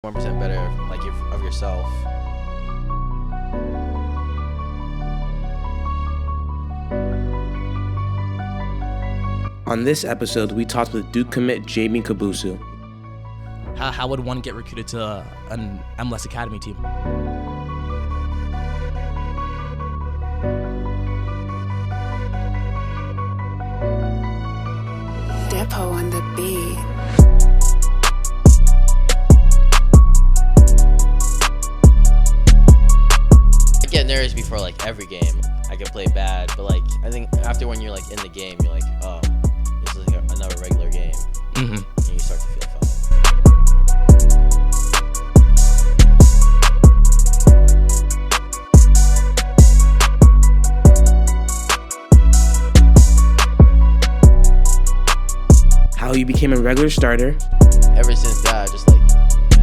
1% better like of yourself. On this episode, we talked with Duke Commit Jamie Kabuusu. How would one get recruited to an MLS Academy team? Depot on the beat. I get nervous before like every game. I could play bad, but like I think after when you're like in the game, you're like, oh, this is like another regular game, and you start to feel fine. How he became a regular starter. Ever since that, I've just like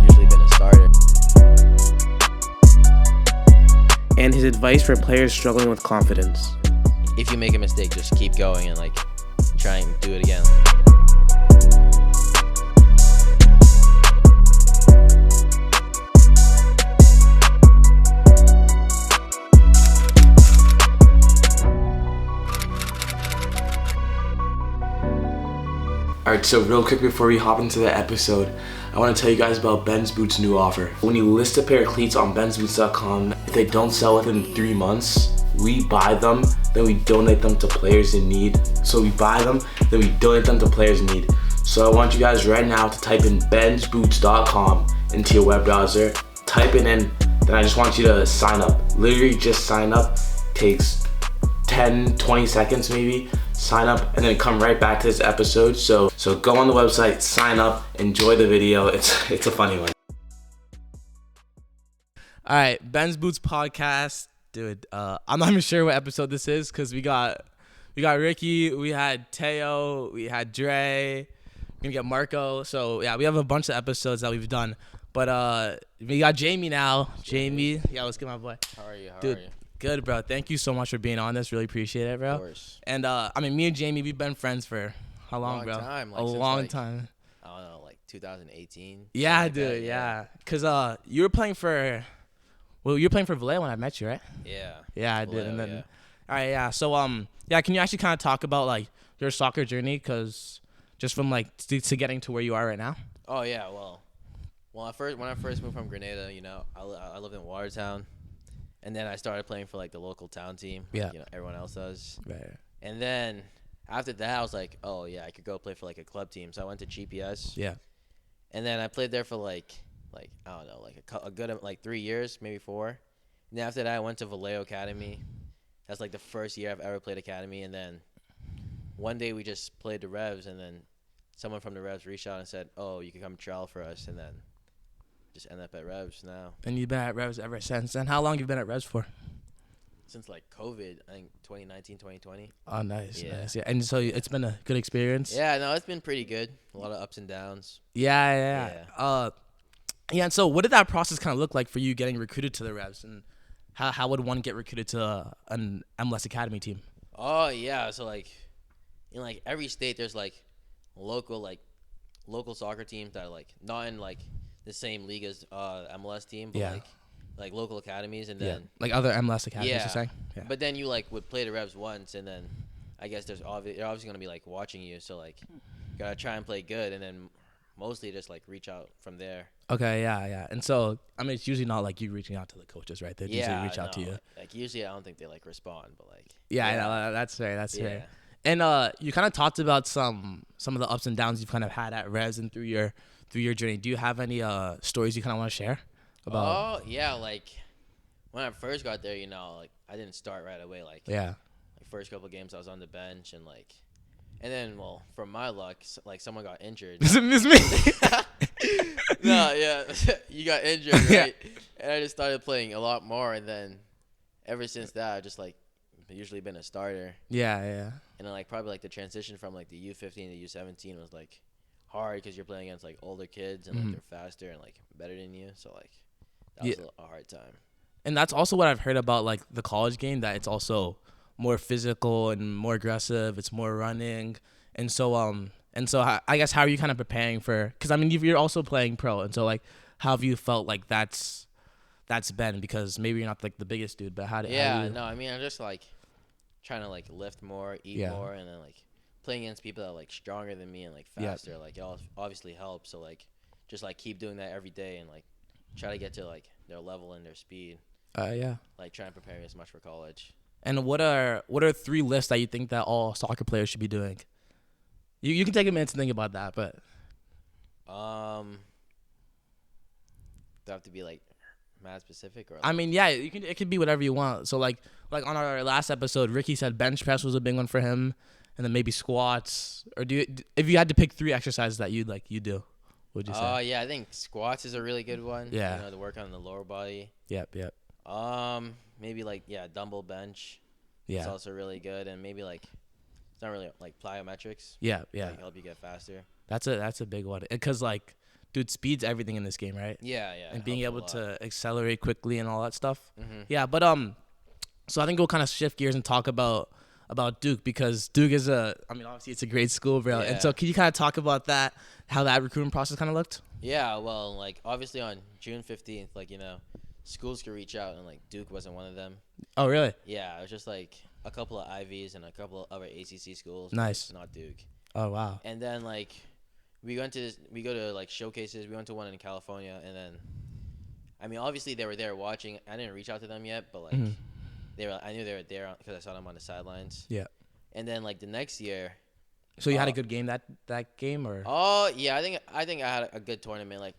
usually been a starter. And his advice for players struggling with confidence. If you make a mistake, just keep going and like try and do it again. Alright, so real quick before we hop into the episode, I want to tell you guys about BenzBoots' new offer. When you list a pair of cleats on BenzBoots.com, if they don't sell within 3 months, we buy them, then we donate them to players in need. So we buy them, then we donate them to players in need. So I want you guys right now to type in BenzBoots.com into your web browser, type it in, then I just want you to sign up. Literally just sign up, takes 10, 20 seconds maybe. Sign up and then come right back to this episode. So go on the website, sign up, enjoy the video. It's a funny one. All right, BenzBoots podcast, dude. I'm not even sure what episode this is because we got Ricky, we had Teo, we had Dre, we're gonna get Marco. So yeah, we have a bunch of episodes that we've done. But we got Jamie now. Jamie, yeah, let's get my boy. How are you? How Dude, are you? Good, bro. Thank you so much for being on this. Really appreciate it, bro. Of course. And I mean, me and Jamie, we've been friends for how long, bro? Time, like, a since, long like, time. I don't know, like 2018. Yeah, like dude. that, Yeah. Cause you were playing for, well, you were playing for Valeo when I met you, right? Yeah. Yeah, I did. Valeo, And then, yeah. all right, yeah. So yeah, can you actually kind of talk about like your soccer journey? Cause just from like to getting to where you are right now. Oh yeah. Well, when I first moved from Grenada, you know, I lived in Watertown. And then I started playing for like the local town team. Yeah. You know, everyone else does. Right. And then after that, I was like, oh yeah, I could go play for like a club team. So I went to GPS. Yeah. And then I played there for like I don't know, like a good like 3 years, maybe 4. And then after that, I went to Valeo Academy. That's like the first year I've ever played academy. And then one day we just played the Revs, and then someone from the Revs reached out and said, oh, you can come trial for us, and then just end up at Revs now. And you've been at Revs ever since. And how long you been at Revs for? Since like COVID, I think 2019, 2020. Oh, nice. Yeah. Nice. Yeah. And so it's been a good experience. Yeah, no, it's been pretty good. A lot of ups and downs. Yeah. Yeah. And so what did that process kind of look like for you getting recruited to the Revs, and how would one get recruited to an MLS Academy team? Oh yeah, so like in like every state, there's like local soccer teams that are like not in like the same league as MLS team, but Yeah. like local academies, and then Like other MLS Academies, yeah. you're saying? Yeah. But then you like would play the Revs once, and then I guess they're obviously gonna be like watching you, so like you gotta try and play good, and then mostly just like reach out from there. Okay, yeah. And so, I mean, it's usually not like you reaching out to the coaches, right? They usually reach out to no, you. Like usually, I don't think they like respond, but like Yeah, I know, that's fair. That's Yeah. fair. And you kind of talked about some of the ups and downs you've kind of had at Revs and through your journey. Do you have any stories you kind of want to share about? Oh yeah, like when I first got there, you know, like I didn't start right away. Like Yeah. like first couple games, I was on the bench, and then well, from my luck, like someone got injured. Is it me? No, yeah, you got injured, right? Yeah. And I just started playing a lot more, and then ever since that, I've just like usually been a starter. Yeah. And then like probably like the transition from like the U-15 to U-17 was like hard because you're playing against like older kids, and like they're faster and like better than you, so like that was a hard time. And that's also what I've heard about like the college game, that it's also more physical and more aggressive. It's more running. And so I guess how are you kind of preparing for, because I mean you're also playing pro, and so like how have you felt like that's been? Because maybe you're not like the biggest dude, but how do you? No, I mean, I'm just like trying to like lift more, eat more, and then like playing against people that are like stronger than me and like faster. Like it obviously helps. So like just like keep doing that every day and like try to get to like their level and their speed. Like try and prepare as much for college. And what are 3 lists that you think that all soccer players should be doing? You can take a minute to think about that, but do I have to be like mad specific or? Like, I mean, yeah, you can. It could be whatever you want. So like on our last episode, Ricky said bench press was a big one for him, and then maybe squats. Or if you had to pick 3 exercises that you do, what would you say? Oh yeah, I think squats is a really good one. Yeah. You know, to work on the lower body. Yep. Maybe like dumbbell bench. Yeah. It's also really good, and maybe like it's not really like plyometrics. Yeah. Like, help you get faster. That's a big one. Because like, dude, speed's everything in this game, right? Yeah. And being able to accelerate quickly and all that stuff. Mm-hmm. Yeah, but so I think we'll kind of shift gears and talk about Duke, because Duke is obviously it's a great school, bro. Yeah. And so can you kind of talk about that, how that recruitment process kind of looked? Yeah, well, like obviously on June 15th, like schools could reach out, and like Duke wasn't one of them. Oh, really? Yeah, it was just like a couple of Ivies and a couple of other ACC schools. Nice. Not Duke. Oh, wow. And then like we go to like showcases. We went to one in California, and then I mean obviously they were there watching. I didn't reach out to them yet, but like I knew they were there because I saw them on the sidelines. Yeah. And then like the next year. So you had a good game that game, or? Oh yeah, I think I had a good tournament. Like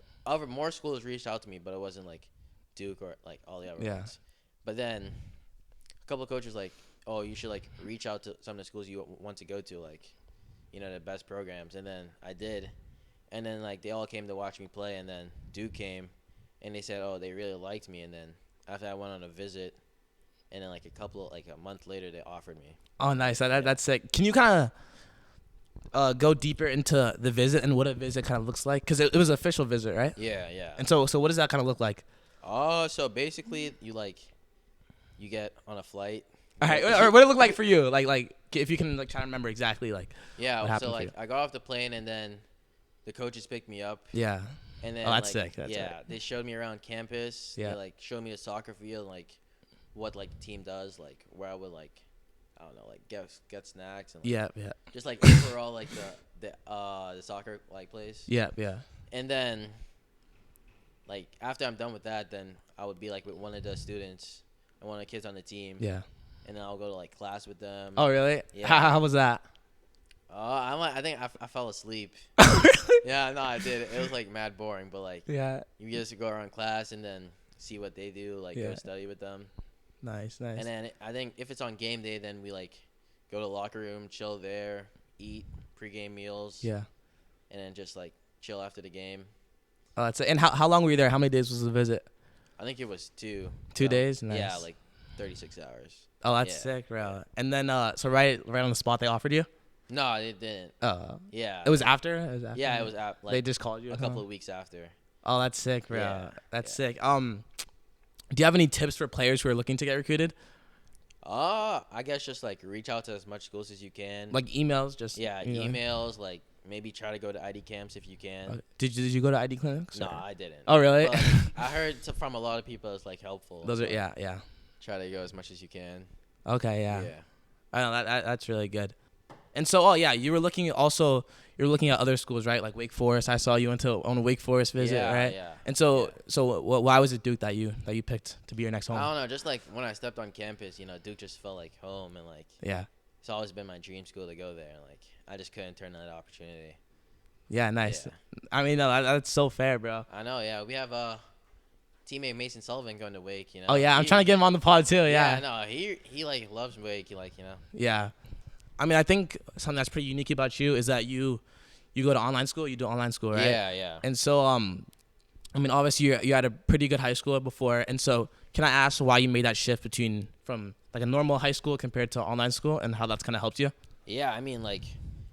more schools reached out to me, but it wasn't like Duke or like all the other ones. But then a couple of coaches like, oh, you should like reach out to some of the schools you want to go to, like, the best programs. And then I did, and then like they all came to watch me play, and then Duke came, and they said, oh, they really liked me. And then after I went on a visit, and then like a month later, they offered me. Oh, nice. That's sick. Can you kind of go deeper into the visit and what a visit kind of looks like? Because it was an official visit, right? Yeah. And so what does that kind of look like? Oh, so basically you get on a flight. All right, or what did it look like for you? Like if you can like try to remember exactly like. Yeah, what happened so for you. I got off the plane, and then the coaches picked me up. Yeah. And then that's sick. That's yeah, right. they showed me around campus. Yeah. They like showed me the soccer field, like what like the team does, like where I would like, I don't know, like get snacks and like, Yeah. just like overall like the soccer like place. Yeah. And then like after I'm done with that, then I would be like with one of the students and one of the kids on the team. Yeah. And then I'll go to like class with them. Oh, really? Yeah. How was that? I think I fell asleep. Yeah, no, I did. It was like mad boring, but like Yeah. you just go around class and then see what they do, like go study with them. Nice. And then I think if it's on game day, then we like go to the locker room, chill there, eat pregame meals. Yeah. And then just like chill after the game. Oh, that's it. And how long were you there? How many days was the visit? I think it was 2. 2 days? Nice. Yeah, like 36 hours. Oh, that's sick, bro. And then so right on the spot they offered you? No, it didn't. Yeah. It was after? Yeah, it was after. Like, they just called you? a couple of weeks after. Oh, that's sick, bro. Yeah, That's sick. Do you have any tips for players who are looking to get recruited? I guess just like reach out to as much schools as you can. Like emails, just emails. Like maybe try to go to ID camps if you can. Did you go to ID clinics? No, I didn't. Oh, really? But I heard from a lot of people it's like helpful. Those are so yeah. Try to go as much as you can. Okay, yeah. Yeah. I know that's really good. And so, you were looking at other schools, right? Like Wake Forest. I saw you went on a Wake Forest visit, right? Yeah. And so why was it Duke that you picked to be your next home? I don't know. Just like when I stepped on campus, Duke just felt like home, and like it's always been my dream school to go there. And like I just couldn't turn down that opportunity. Yeah, nice. Yeah. I mean, no, that's so fair, bro. I know. Yeah, we have teammate Mason Sullivan going to Wake. Oh yeah, I'm trying to get him on the pod too. Yeah. No, he like loves Wake. Yeah. I mean, I think something that's pretty unique about you is that you go to online school. You do online school, right? Yeah. And so, I mean, obviously you had a pretty good high school before, and so can I ask why you made that shift from like a normal high school compared to online school, and how that's kind of helped you? Yeah, I mean, like,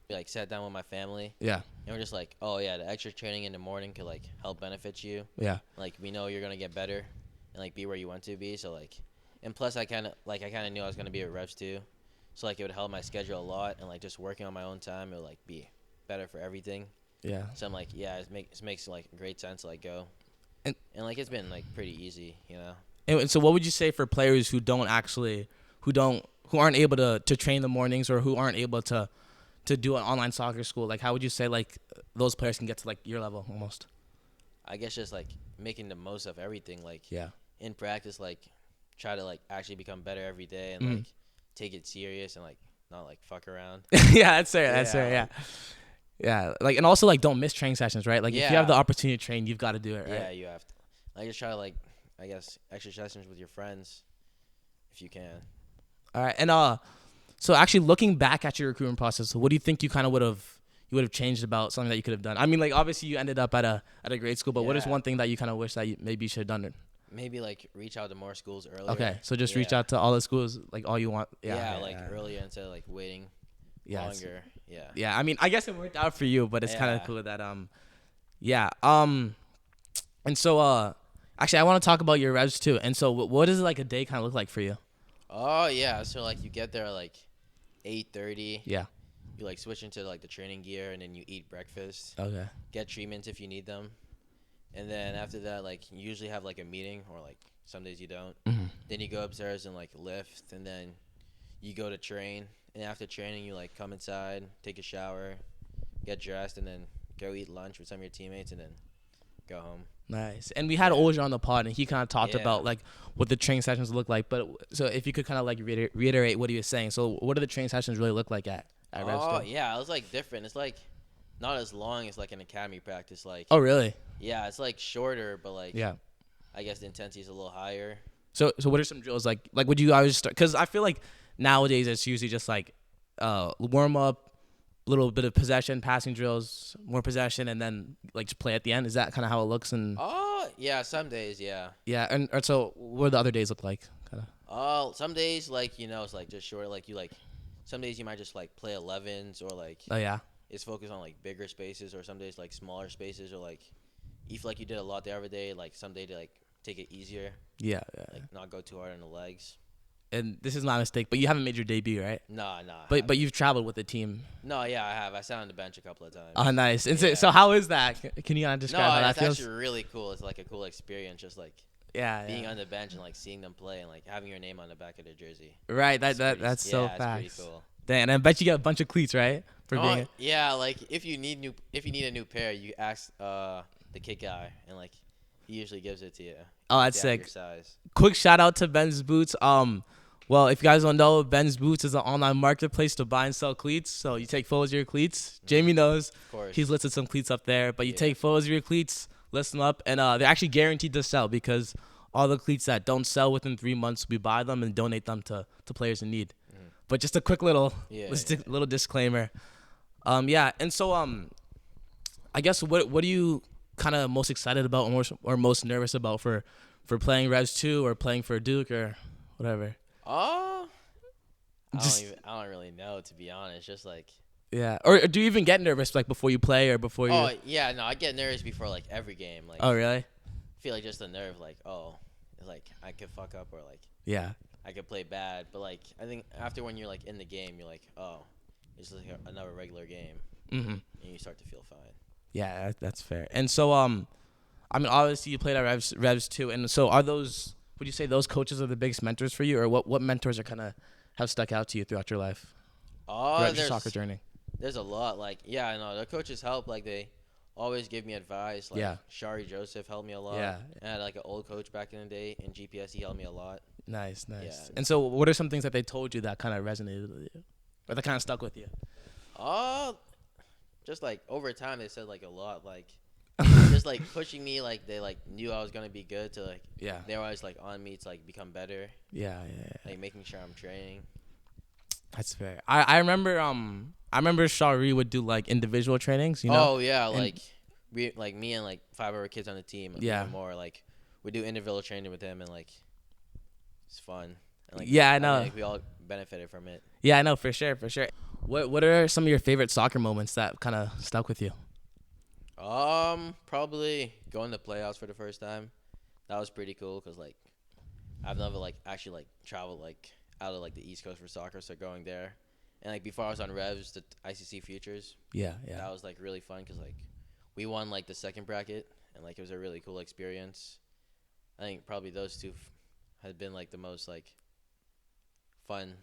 we like sat down with my family. Yeah. And we're just like, oh yeah, the extra training in the morning could like help benefit you. Yeah. Like we know you're gonna get better, and like be where you want to be. So like, and plus I kind of knew I was gonna be at Revs too. So, like, it would help my schedule a lot, and, like, just working on my own time, it would, like, be better for everything. Yeah. So, I'm like, yeah, it makes like, great sense to, like, go. And- and like it's been like pretty easy, you know. And so, what would you say for players who aren't able to train in the mornings, or who aren't able to do an online soccer school? Like, how would you say like those players can get to like your level almost? I guess just like making the most of everything, like Yeah. in practice, like try to like actually become better every day and Mhm. like take it serious and like not like fuck around. Yeah, that's fair. That's fair. Yeah. Yeah. Like, and also like don't miss training sessions, right? Like if you have the Yeah. opportunity to train, you've got to do it, right? Yeah, you have to. Like just try to like, I guess, extra sessions with your friends if you can. All right. And so actually looking back at your recruitment process, what do you think you kind of would have changed about something that you could have done? I mean, like obviously you ended up at a great school, but what is Yeah. one thing that you kind of wish that maybe you should have done it? Maybe like reach out to more schools earlier. Okay, so just reach Yeah. out to all the schools, like all you want. Yeah, like earlier instead of like waiting Yeah, it's- longer. Yeah. Yeah, I mean, I guess it worked out for you, but it's kind of Yeah. cool that and so actually I want to talk about your revs too. And so what does like a day kind of look like for you? Oh yeah, so like you get there at like 8:30. Yeah. You like switch into like the training gear and then you eat breakfast. Okay. Get treatments if you need them. And then after that, like you usually have like a meeting or like some days you don't. Mm-hmm. Then you go upstairs and like lift and then you go to train. And after training, you like come inside, take a shower, get dressed, and then go eat lunch with some of your teammates and then go home. Nice. And we had Olja on the pod, and he kind of talked Yeah. about like what the training sessions look like. But so if you could kind of like reiterate what he was saying. So what do the training sessions really look like at Revs? Oh Too? yeah, it was like different. It's like not as long as like an academy practice. Like Oh really? yeah, it's like shorter, but like Yeah. I guess the intensity is a little higher. So what are some drills like would you always start? Because I feel like nowadays it's usually just like warm up, little bit of possession, passing drills, more possession, and then like just play at the end. Is that kind of how it looks? And Oh yeah, some days yeah. yeah, and or so what do the other days look like? Kind of. Oh, some days like you know it's like just short. Like you like some days you might just like play 11s or like Oh yeah. it's focused on like bigger spaces or some days like smaller spaces or like if like you did a lot the other day like some day to like take it easier Yeah. like not go too hard on the legs. And this is not a mistake, but you haven't made your debut, right? Nah. But you've traveled with the team. No, yeah, I have. I sat on the bench a couple of times. Oh, nice. And Yeah. so how is that? Can you kind of No, describe how that it's feels? actually really cool. It's like a cool experience, just like Yeah. being on the bench and like seeing them play and like having your name on the back of their jersey. Right. It's pretty- That's so it's fast. pretty cool. Dang, and I bet you get a bunch of cleats, right? For being. Yeah, like if you need a new pair, you ask the kit guy and like he usually gives it to you. Oh, that's They have sick. your size. Quick shout out to BenzBoots. Well, if you guys don't know, BenzBoots is an online marketplace to buy and sell cleats. So you take photos of your cleats. Jamie knows. Of course. He's listed some cleats up there. But you Yeah. take photos of your cleats, list them up, and they're actually guaranteed to sell because all the cleats that don't sell within 3 months, we buy them and donate them to players in need. But just a quick little little disclaimer. And so I guess what are you kind of most excited about or most nervous about for playing Revs 2 or playing for Duke or whatever? Oh, Just- I don't really know, to be honest. Just like Yeah. Or do you even get nervous like before you play or before you? oh yeah, no, I get nervous before like every game. Like Oh really? I feel like just the nerve, like like I could fuck up or like Yeah. I could play bad. But like I think after when you're like in the game, you're like it's like another regular game, Mhm. and you start to feel fine. Yeah, that's fair. And so I mean obviously you played at Revs 2, and so would you say those coaches are the biggest mentors for you, or what mentors are kind of have stuck out to you throughout your life, Oh, throughout your soccer journey? there's a lot. Like yeah, I know the coaches help. Like they always give me advice. Like Yeah. Shari Joseph helped me a lot. Yeah. I had like an old coach back in the day in GPS. He helped me a lot. Nice. Yeah. And so what are some things that they told you that kind of resonated with you, or that kind of stuck with you? Just like over time they said like a lot. Like just like pushing me. Like they like knew I was gonna be good. To like Yeah. they were always like on me to like become better. Yeah. Like making sure I'm training. That's fair. I remember Shari would do like individual trainings, you know? Oh yeah, And- like me and like 5 other kids on the team. Yeah. Even more like we do individual training with him and like it's fun. And, like, Yeah, I know. Like, we all benefited from it. Yeah, I know, for sure. What are some of your favorite soccer moments that kind of stuck with you? Probably going to playoffs for the first time. That was pretty cool because like I've never like actually like traveled like out of like the East Coast for soccer, so going there and like before I was on Revs, the ICC Futures. Yeah. That was like really fun because like we won like the second bracket and like it was a really cool experience. I think probably those two had been like the most like fun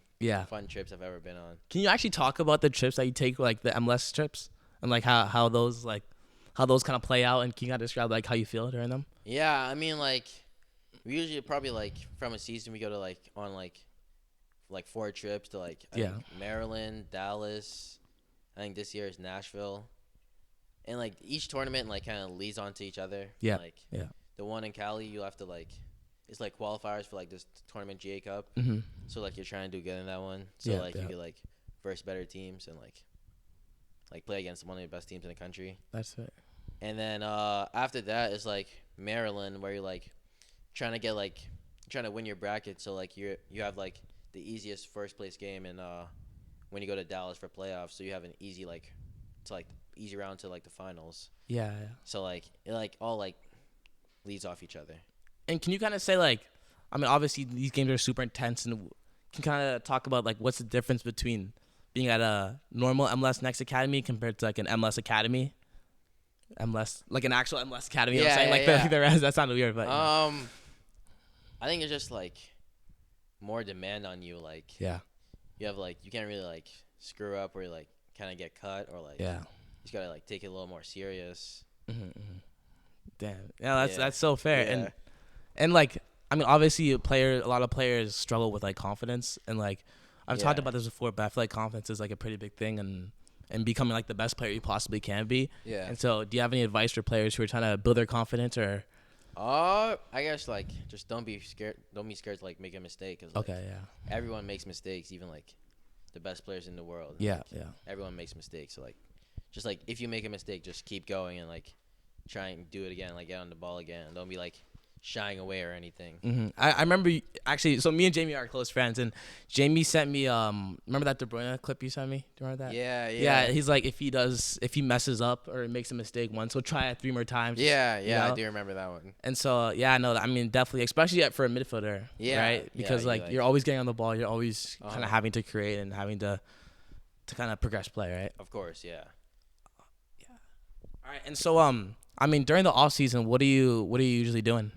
trips I've ever been on. Can you actually talk about the trips that you take, like the MLS trips, and like how those kind of play out, and can you kind of describe like how you feel during them? Yeah, I mean like we usually probably like from a season we go to like on like 4 trips to like I think Maryland, Dallas. I think this year is Nashville, and like each tournament like kind of leads on to each other. Yeah, like yeah. The one in Cali, you have to like it's like qualifiers for like this tournament GA Cup. Mm-hmm. So like you're trying to do good in that one. So you could like verse better teams and like play against one of the best teams in the country. That's it. And then after that is like Maryland, where you're like trying to win your bracket. So like you have like the easiest first place game, and when you go to Dallas for playoffs, so you have an easy easy round to like the finals. Yeah. So like it like all like leads off each other. And can you kind of say like, I mean, obviously these games are super intense, and can kind of talk about like what's the difference between being at a normal MLS Next Academy compared to like an MLS Academy, like an actual MLS Academy. You know what I'm saying? The rest, that sounded weird, but I think it's just like more demand on you. Like you have like you can't really like screw up or like kind of get cut or like you just gotta like take it a little more serious. Damn, yeah, that's so fair. And like, I mean, obviously a lot of players struggle with like confidence, and like I've talked about this before, but I feel like confidence is like a pretty big thing, and becoming like the best player you possibly can be. Yeah. And so, do you have any advice for players who are trying to build their confidence, or? I guess like just don't be scared. Don't be scared to like make a mistake. Cause, like, everyone makes mistakes, even like the best players in the world. Yeah, like, everyone makes mistakes. So like, just like if you make a mistake, just keep going and like try and do it again. Like get on the ball again. Don't be like shying away or anything. Mm-hmm. I remember actually. So me and Jamie are close friends, and Jamie sent me remember that De Bruyne clip you sent me? Do you remember that? Yeah. He's like, if he messes up or makes a mistake once, he'll try it 3 more times. Yeah, you know? I do remember that one. And so no, I mean definitely, especially for a midfielder, right? Because like you're always getting on the ball, you're always kind of having to create and having to kind of progress play, right? Of course, yeah. All right, and so I mean during the off season, what are you usually doing?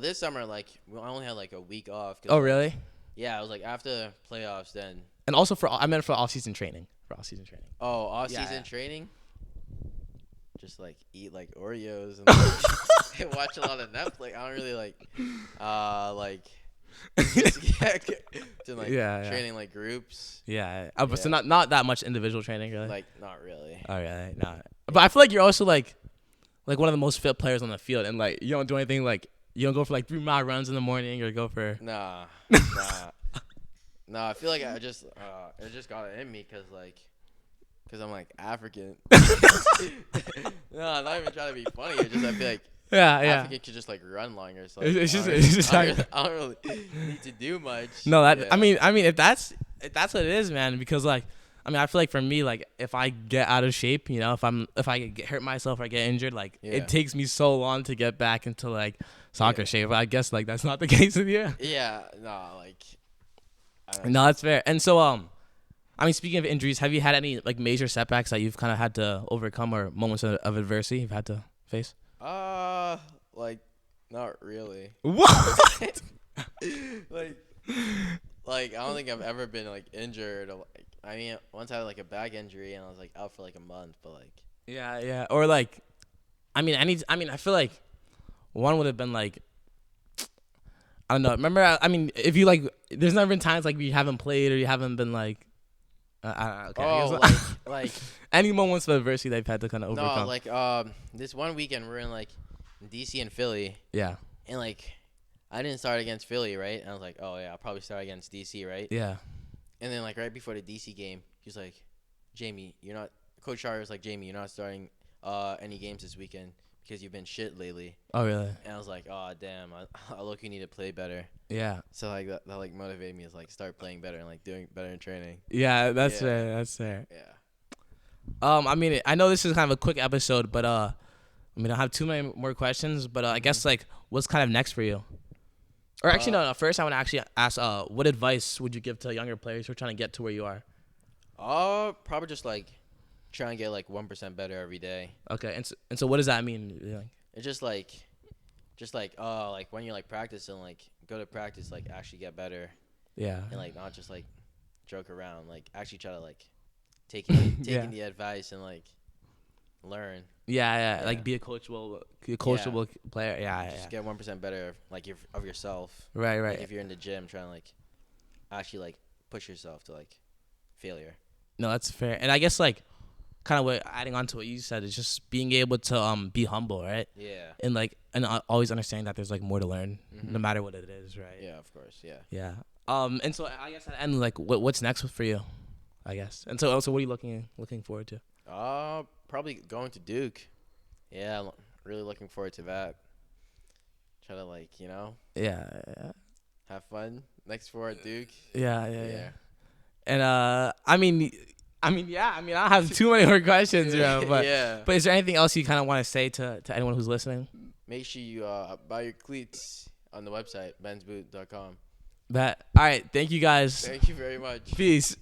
This summer, like, I only had, like, a week off. Oh, really? Yeah, it was, like, after playoffs then. And also I meant for off-season training. Oh, off-season training? Just, like, eat, like, Oreos and, like, watch a lot of Netflix. I don't really, training, like, groups. Yeah. But so not that much individual training, really? Like, not really. Oh, really? No. But I feel like you're also, like one of the most fit players on the field, and like you don't do anything, like you don't go for like 3-mile runs in the morning or go for nah. I feel like it just got it in me because I'm like African. No, I'm not even trying to be funny. It's just I feel like African could just like run longer. So like, it's just I don't really need to do much. No, I mean if that's what it is, man, because like I mean, I feel like for me, like if I get out of shape, you know, if I get hurt myself or get injured, like it takes me so long to get back into like soccer shape. I guess like that's not the case with you. Yeah, no, like. No, that's fair. And so, I mean, speaking of injuries, have you had any like major setbacks that you've kind of had to overcome or moments of adversity you've had to face? Like, not really. What? like I don't think I've ever been like injured. Or, like, I mean, once I had like a back injury and I was like out for like a month, but like. Yeah. Or like, I mean, I feel like one would have been like, I don't know. Remember, I mean, if you like, there's never been times like you haven't played or you haven't been like, I don't know. Okay. Like any moments of adversity they've had to kind of overcome. No, like this one weekend we're in like DC and Philly. Yeah. And like I didn't start against Philly, right? And I was like, oh yeah, I'll probably start against DC, right? Yeah. And then like right before the DC game, he was like, Jamie, Coach Shar was like, Jamie, you're not starting any games this weekend because you've been shit lately. Oh really? And I was like, oh damn, I look, you need to play better. Yeah. So like that like motivated me to like start playing better and like doing better in training. Yeah, that's fair. That's fair. Yeah. I mean, I know this is kind of a quick episode, but I mean, I don't have too many more questions, but I guess like, what's kind of next for you? Or actually, no. First, I want to actually ask, what advice would you give to younger players who are trying to get to where you are? Probably just like try and get like 1% better every day. Okay, and so what does that mean? Yeah. It's just like oh, like when you're like practicing, like go to practice, like actually get better, Yeah. and like not just like joke around, like actually try to like taking Yeah. the advice and like learn. Yeah. Yeah. Like be a coachable player. Yeah. Just get 1% better, like of yourself. Right. Like if you're in the gym, trying to like actually like push yourself to like failure. No, that's fair. And I guess like kind of what adding on to what you said is just being able to be humble, right? Yeah. And like always understanding that there's like more to learn, no matter what it is, right? Yeah, of course. Yeah. Yeah. And so I guess at the end, like what's next for you, I guess. And so also, what are you looking forward to? Probably going to Duke. Yeah, really looking forward to that. Try to like, Yeah. have fun next for at Duke. Yeah. And I don't have too many more questions, but Yeah. But is there anything else you kind of want to say to anyone who's listening? Make sure you buy your cleats on the website, BenzBoots.com. All right, thank you guys. Thank you very much. Peace.